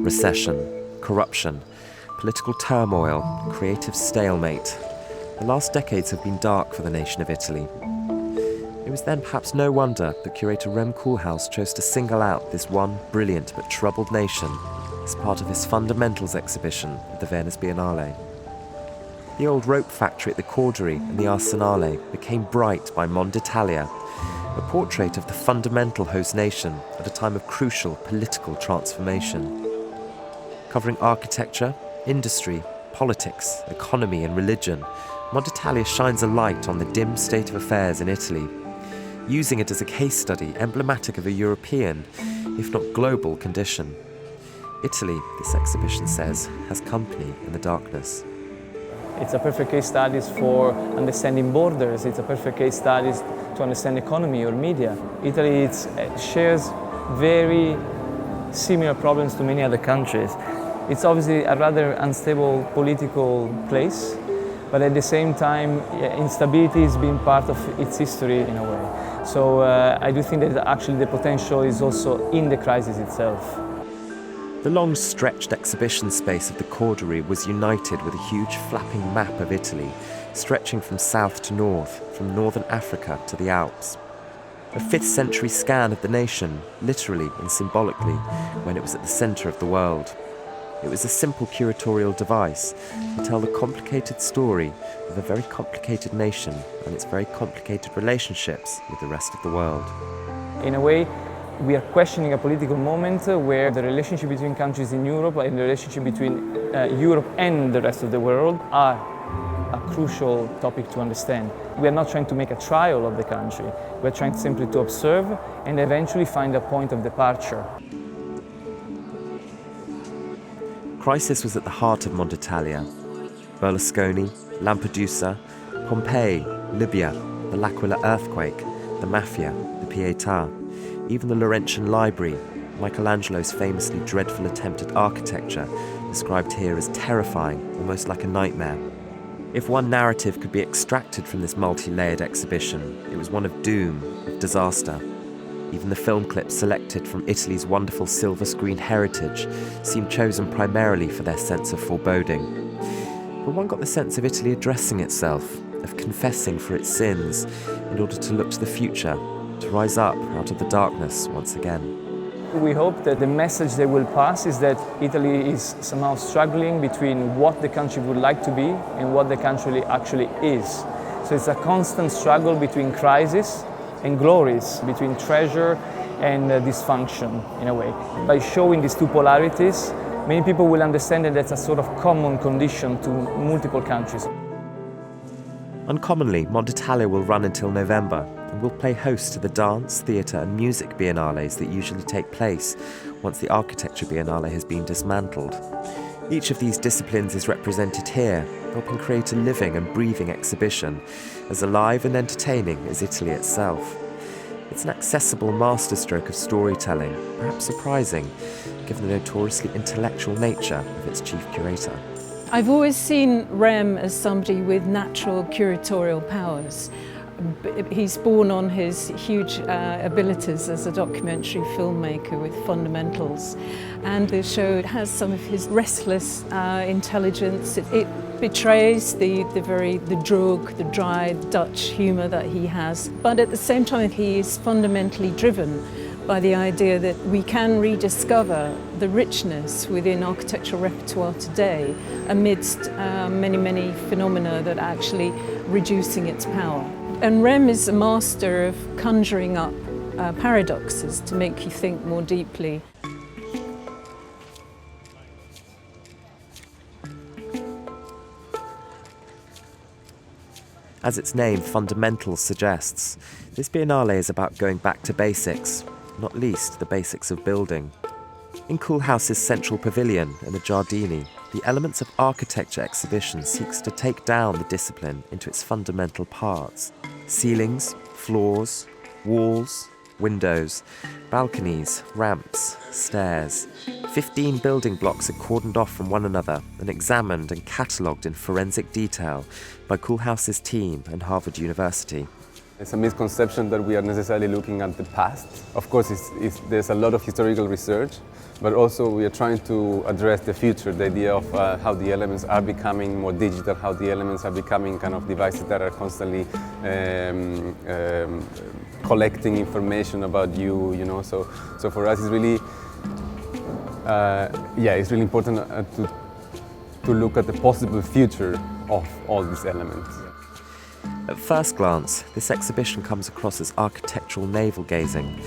Recession, corruption, political turmoil, creative stalemate. The last decades have been dark for the nation of Italy. It was then perhaps no wonder that curator Rem Koolhaas chose to single out this one brilliant but troubled nation as part of his Fundamentals exhibition at the Venice Biennale. The old rope factory at the Cordery and the Arsenale became bright by Monditalia, a portrait of the fundamental host nation at a time of crucial political transformation. Covering architecture, industry, politics, economy and religion, Monditalia shines a light on the dim state of affairs in Italy, using it as a case study emblematic of a European, if not global, condition. Italy, this exhibition says, has company in the darkness. It's a perfect case study for understanding borders. It's a perfect case study to understand economy or media. Italy shares very similar problems to many other countries. It's obviously a rather unstable political place, but at the same time, instability has been part of its history in a way. So I do think that actually the potential is also in the crisis itself. The long-stretched exhibition space of the Cordery was united with a huge flapping map of Italy, stretching from south to north, from northern Africa to the Alps. A 5th century scan of the nation, literally and symbolically, when it was at the centre of the world. It was a simple curatorial device to tell the complicated story of a very complicated nation and its very complicated relationships with the rest of the world. In a way, we are questioning a political moment where the relationship between countries in Europe and the relationship between Europe and the rest of the world are a crucial topic to understand. We are not trying to make a trial of the country. We are trying simply to observe and eventually find a point of departure. Crisis was at the heart of Monditalia. Berlusconi, Lampedusa, Pompeii, Libya, the L'Aquila earthquake, the Mafia, the Pietà, even the Laurentian Library, Michelangelo's famously dreadful attempt at architecture, described here as terrifying, almost like a nightmare. If one narrative could be extracted from this multi-layered exhibition, it was one of doom, of disaster. Even the film clips selected from Italy's wonderful silver screen heritage seemed chosen primarily for their sense of foreboding. But one got the sense of Italy addressing itself, of confessing for its sins, in order to look to the future, to rise up out of the darkness once again. We hope that the message they will pass is that Italy is somehow struggling between what the country would like to be and what the country actually is. So it's a constant struggle between crisis and glories, between treasure and dysfunction, in a way. By showing these two polarities, many people will understand that that's a sort of common condition to multiple countries. Uncommonly, Monditalia will run until November and will play host to the dance, theatre and music biennales that usually take place once the architecture biennale has been dismantled. Each of these disciplines is represented here, helping create a living and breathing exhibition, as alive and entertaining as Italy itself. It's an accessible masterstroke of storytelling, perhaps surprising, given the notoriously intellectual nature of its chief curator. I've always seen Rem as somebody with natural curatorial powers. He's born on his huge abilities as a documentary filmmaker with Fundamentals, and the show has some of his restless intelligence. It betrays the droog, the dry Dutch humour that he has, but at the same time he is fundamentally driven by the idea that we can rediscover the richness within architectural repertoire today amidst many phenomena that are actually reducing its power. And Rem is a master of conjuring up paradoxes to make you think more deeply. As its name, Fundamentals, suggests, this Biennale is about going back to basics, not least the basics of building. In Koolhaas's central pavilion in the Giardini, the Elements of Architecture exhibition seeks to take down the discipline into its fundamental parts. Ceilings, floors, walls, windows, balconies, ramps, stairs. 15 building blocks are cordoned off from one another and examined and catalogued in forensic detail by Koolhaas's team and Harvard University. It's a misconception that we are necessarily looking at the past. Of course, there's a lot of historical research, but also we are trying to address the future, the idea of how the elements are becoming more digital, how the elements are becoming kind of devices that are constantly collecting information about you, you know. So for us, it's really, it's really important to look at the possible future of all these elements. At first glance, this exhibition comes across as architectural navel-gazing,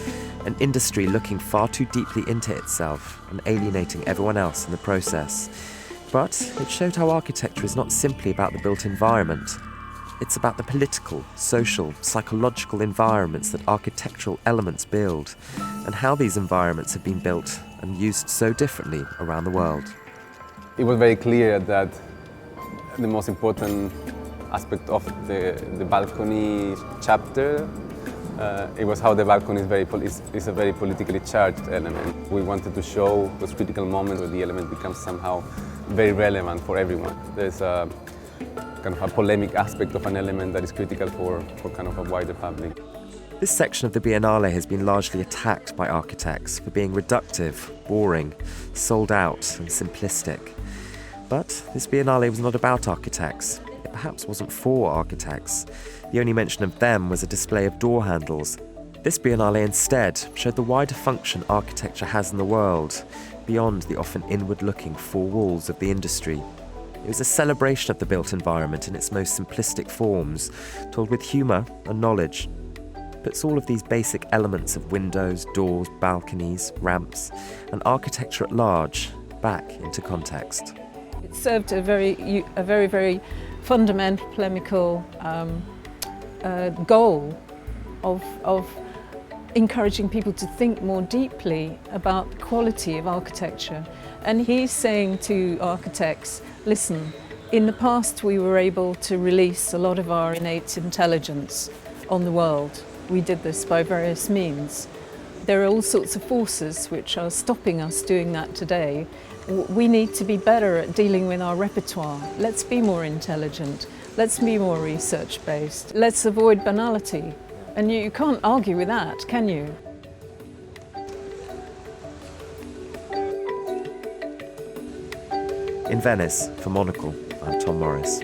an industry looking far too deeply into itself and alienating everyone else in the process. But it showed how architecture is not simply about the built environment. It's about the political, social, psychological environments that architectural elements build, and how these environments have been built and used so differently around the world. It was very clear that the most important aspect of the balcony chapter, it was how the balcony is a very politically charged element. We wanted to show those critical moments where the element becomes somehow very relevant for everyone. There's a kind of a polemic aspect of an element that is critical for kind of a wider public. This section of the Biennale has been largely attacked by architects for being reductive, boring, sold out and simplistic. But this Biennale was not about architects. It perhaps wasn't for architects. The only mention of them was a display of door handles. This Biennale instead showed the wider function architecture has in the world, beyond the often inward-looking four walls of the industry. It was a celebration of the built environment in its most simplistic forms, told with humour and knowledge. It puts all of these basic elements of windows, doors, balconies, ramps, and architecture at large back into context. It served a very fundamental polemical goal of encouraging people to think more deeply about the quality of architecture. And he's saying to architects, listen, in the past we were able to release a lot of our innate intelligence on the world. We did this by various means. There are all sorts of forces which are stopping us doing that today. We need to be better at dealing with our repertoire. Let's be more intelligent. Let's be more research-based. Let's avoid banality. And you can't argue with that, can you? In Venice, for Monocle, I'm Tom Morris.